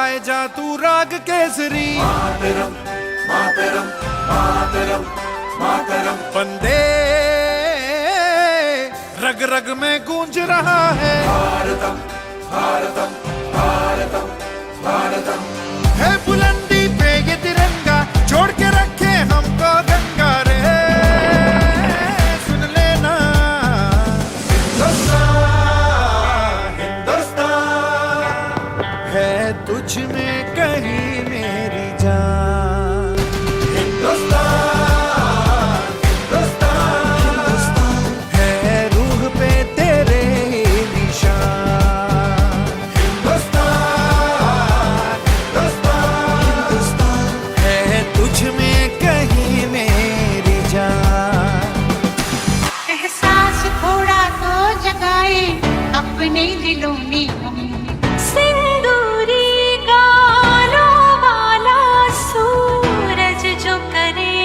गाए जा तू राग केसरी। मातरम मातरम मातरम मातरम। वंदे रग रग में गूंज रहा है भारतम भारतम भारतम भारतम। है बुलंदी पे ये तिरंगा, छोड़ के रखे हमको गंगा रे। सुन लेना हिंदुस्तान हिंदुस्तान है तुझ में कहीं मेरी जान। हिंदुस्तान हिंदुस्तान है रूह पे तेरे निशान। हिंदुस्तान हिंदुस्तान है तुझ में कहीं मेरी जान। एहसास थोड़ा तो जगाए अपने दिलों में हम। सिंदूरी गालों वाला सूरज जो करे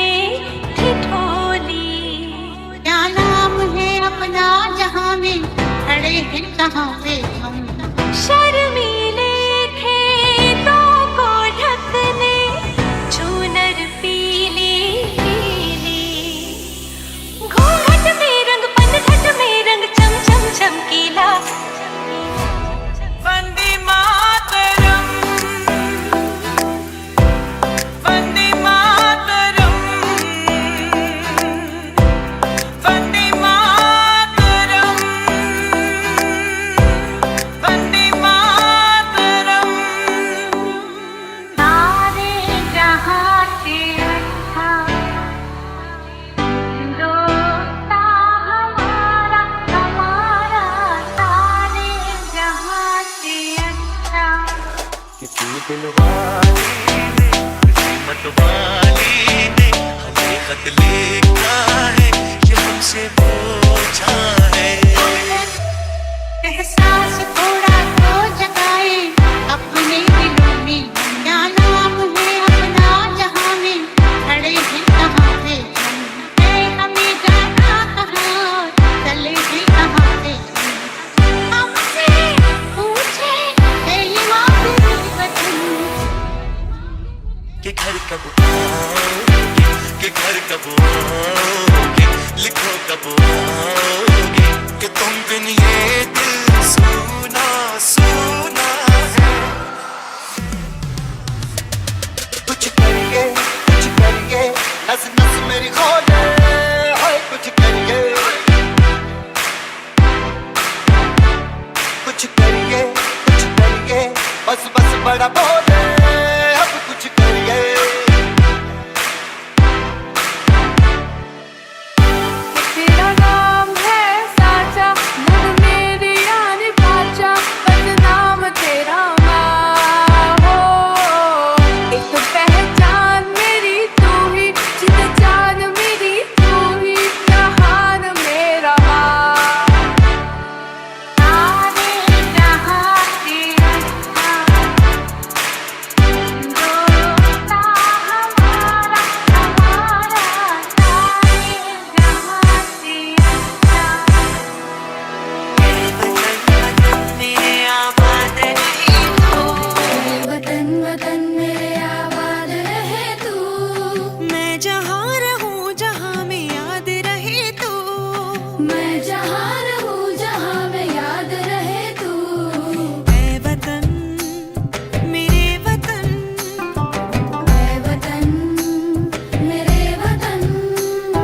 ठिठोली। क्या नाम है अपना जहां में खड़े हैं कहाँ पे हम। शर्मीले खेतों को ढकने चूनर पीली पीली। घूंघट में रंग पनघट में रंग चम चम चमकीला। वंदे मातरम वंदे मातरम वंदे मातरम वंदे मातरम। सारे जहां से अच्छा हिंदुस्तान हमारा हमारा। सारे जहां से अच्छा। किसी दिल वाली ने किसी मत वाली ने हमें खत लिखा है, ये हमसे पूछा है। एहसास थोड़ा तो जगाए अपने दिलों में। क्या नाम है अपना जहां में खड़े हैं कहाँ पे हम। है हमें जाना कहाँ चले हैं कहाँ पे हम। हमसे पूछे है ये माफी वतन। कि घर कब आओगे, कि घर कब आओगे, लिखो कब आओगे, कि तुम बिन ये दिल सुना सुना है। कुछ करिए नस नस मेरी खोले, हाय कुछ करिए बस बस बड़ा